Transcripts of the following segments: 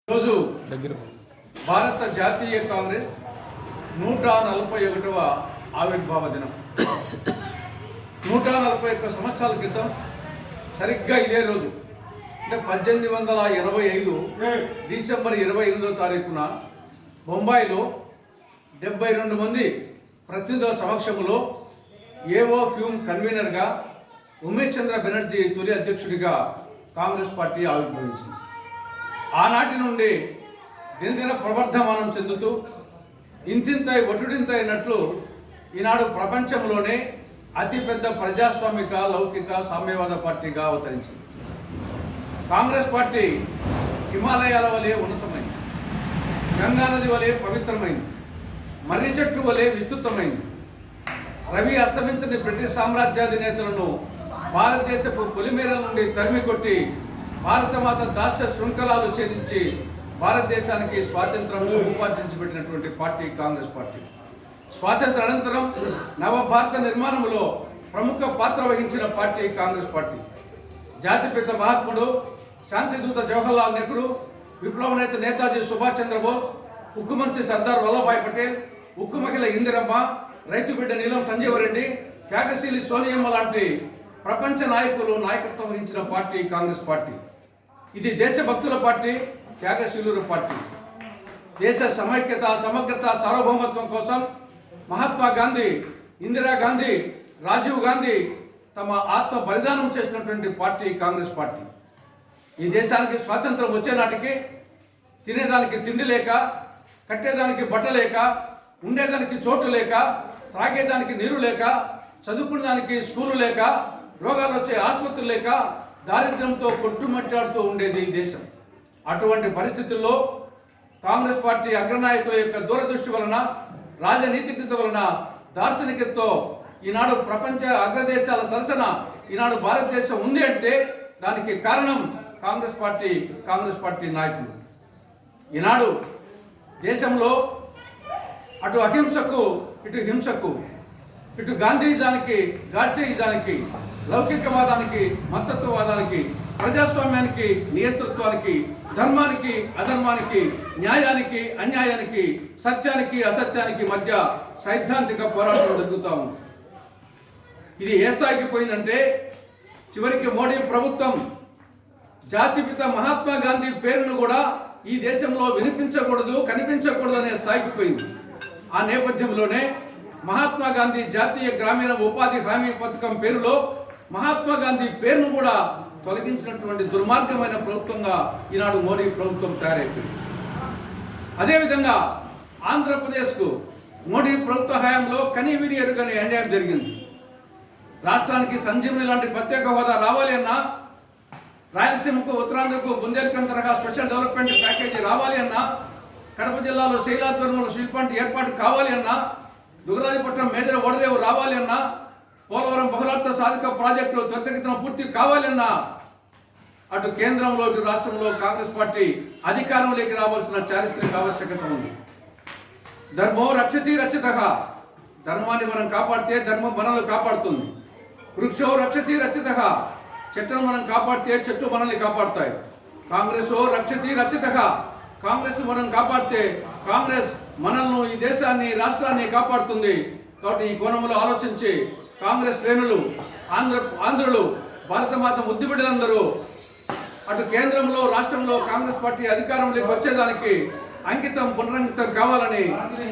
రోజు భారత జాతీయ కాంగ్రెస్ 141వ ఆవిర్భావ దినం. 141 సంవత్సరాల క్రితం సరిగ్గా ఇదే రోజు అంటే 1885 డిసెంబర్ 28వ తారీఖున బొంబాయిలో 72 మంది ప్రతినిధుల సమక్షంలో ఏవో హ్యూమ్ కన్వీనర్గా ఉమేష్ చంద్ర బెనర్జీ తొలి అధ్యక్షుడిగా కాంగ్రెస్ పార్టీ ఆవిర్భవించింది. ఆనాటి నుండి దినదిన ప్రవర్ధమానం చెందుతూ ఇంతింతై ఒటుడింతైనట్లు ఈనాడు ప్రపంచంలోనే అతిపెద్ద ప్రజాస్వామిక లౌకిక సామ్యవాద పార్టీగా అవతరించింది. కాంగ్రెస్ పార్టీ హిమాలయాల వలె ఉన్నతమైంది, గంగానది వలె పవిత్రమైంది, మర్రి చెట్టు వలె విస్తృతమైంది. రవి అస్తమించని బ్రిటిష్ సామ్రాజ్యాధినేతలను భారతదేశపు పొలిమేరల నుండి తరిమి కొట్టి భారతమాత దాస్య శృంఖలాలు ఛేదించి భారతదేశానికి స్వాతంత్రం సముపార్జించి పెట్టినటువంటి పార్టీ కాంగ్రెస్ పార్టీ. స్వాతంత్ర అనంతరం నవభారత నిర్మాణంలో ప్రముఖ పాత్ర వహించిన పార్టీ కాంగ్రెస్ పార్టీ. జాతిపిత మహాత్ముడు, శాంతిదూత జవహర్లాల్ నెహ్రూ, విప్లవ నేత నేతాజీ సుభాష్ చంద్రబోస్, ఉక్కు మనిషి సర్దార్ వల్లభాయ్ పటేల్, ఉక్కు మహిళ ఇందిరమ్మ, రైతు బిడ్డ నీలం సంజీవరెడ్డి, త్యాగశీలి సోనియమ్మ లాంటి ప్రపంచ నాయకులు నాయకత్వం వహించిన పార్టీ కాంగ్రెస్ పార్టీ. ఇది దేశభక్తుల పార్టీ, త్యాగశీలుల పార్టీ. దేశ సమైక్యత, సమగ్రత, సార్వభౌమత్వం కోసం మహాత్మా గాంధీ, ఇందిరాగాంధీ, రాజీవ్ గాంధీ తమ ఆత్మ బలిదానం చేసినటువంటి పార్టీ కాంగ్రెస్ పార్టీ. ఈ దేశానికి స్వాతంత్రం వచ్చే నాటికి తినేదానికి తిండి లేక, కట్టేదానికి బట్ట లేక, ఉండేదానికి చోటు లేక, త్రాగేదానికి నీరు లేక, చదువుకునేదానికి స్కూలు లేక, రోగాలు వచ్చే ఆసుపత్రులు లేక దారిద్ర్యంతో కొట్టుమట్టాడుతూ ఉండేది ఈ దేశం. అటువంటి పరిస్థితుల్లో కాంగ్రెస్ పార్టీ అగ్రనాయకుల యొక్క దూరదృష్టి వలన, రాజనీతిజ్ఞత వలన, దార్శనికతతో ఈనాడు ప్రపంచ అగ్రదేశాల సరసన ఈనాడు భారతదేశం ఉంది అంటే దానికి కారణం కాంగ్రెస్ పార్టీ నాయకులు. ఈనాడు దేశంలో అటు అహింసకు, ఇటు హింసకు, ఇటు గాంధీయిజానికి, గాడ్సేయిజానికి, లౌకికవాదానికి, మతత్వవాదానికి, ప్రజాస్వామ్యానికి, నియంతృత్వానికి, ధర్మానికి, అధర్మానికి, న్యాయానికి, అన్యాయానికి, సత్యానికి, అసత్యానికి మధ్య సైద్ధాంతిక పోరాటం జరుగుతూ ఉంది. ఇది ఏ స్థాయికి పోయిందంటే చివరికి మోడీ ప్రభుత్వం జాతిపిత మహాత్మా గాంధీ పేరును కూడా ఈ దేశంలో వినిపించకూడదు, కనిపించకూడదు అనే స్థాయికి పోయింది. ఆ నేపథ్యంలోనే మహాత్మా గాంధీ జాతీయ గ్రామీణ ఉపాధి హామీ పథకం పేరులో మహాత్మా గాంధీ పేరును కూడా తొలగించినటువంటి దుర్మార్గమైన ప్రభుత్వంగా ఈనాడు మోడీ ప్రభుత్వం తయారైపోయింది. అదేవిధంగా ఆంధ్రప్రదేశ్కు మోడీ ప్రభుత్వ హయాంలో కనీవిని ఎరుగని అన్యాయం జరిగింది. రాష్ట్రానికి సంజీవని లాంటి ప్రత్యేక హోదా రావాలి అన్నా, రాయలసీమకు, ఉత్తరాంధ్రకు బుందేల్ఖండ్ తరహా స్పెషల్ డెవలప్మెంట్ ప్యాకేజీ రావాలి అన్నా, కడప జిల్లాలో శైలాధ్వర్యంలో స్టీల్ ప్లాంట్ ఏర్పాటు కావాలి అన్నా, దుగరాజపట్నం మేజర్ ఓడదేవు రావాలి అన్నా, పోలవరం బహుళార్థ సాధక ప్రాజెక్టులు త్వరితగతిన పూర్తి కావాలి అన్నా అటు కేంద్రంలో ఇటు రాష్ట్రంలో కాంగ్రెస్ పార్టీ అధికారంలోకి రావాల్సిన చారిత్రక ఆవశ్యకత ఉంది. ధర్మో రక్షతి రక్షితః, ధర్మాన్ని మనం కాపాడితే ధర్మం మనల్ని కాపాడుతుంది. వృక్షో రక్షతి రక్షితః, చెట్టును మనం కాపాడితే చెట్లు మనల్ని కాపాడుతాయి. కాంగ్రెసో రక్షతి రక్షితః, కాంగ్రెస్ మనం కాపాడితే కాంగ్రెస్ మనల్ని, ఈ దేశాన్ని, రాష్ట్రాన్ని కాపాడుతుంది. కాబట్టి ఈ కోణంలో ఆలోచించి కాంగ్రెస్ శ్రేణులు, ఆంధ్రులు, భారతమాత ముద్దుబిడ్డలందరూ అటు కేంద్రంలో, రాష్ట్రంలో కాంగ్రెస్ పార్టీ అధికారంలోకి వచ్చేదానికి అంకితం, పునరంకితం కావాలని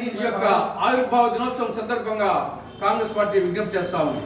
ఈ యొక్క ఆవిర్భావ దినోత్సవం సందర్భంగా కాంగ్రెస్ పార్టీ విజ్ఞప్తి చేస్తా ఉంది.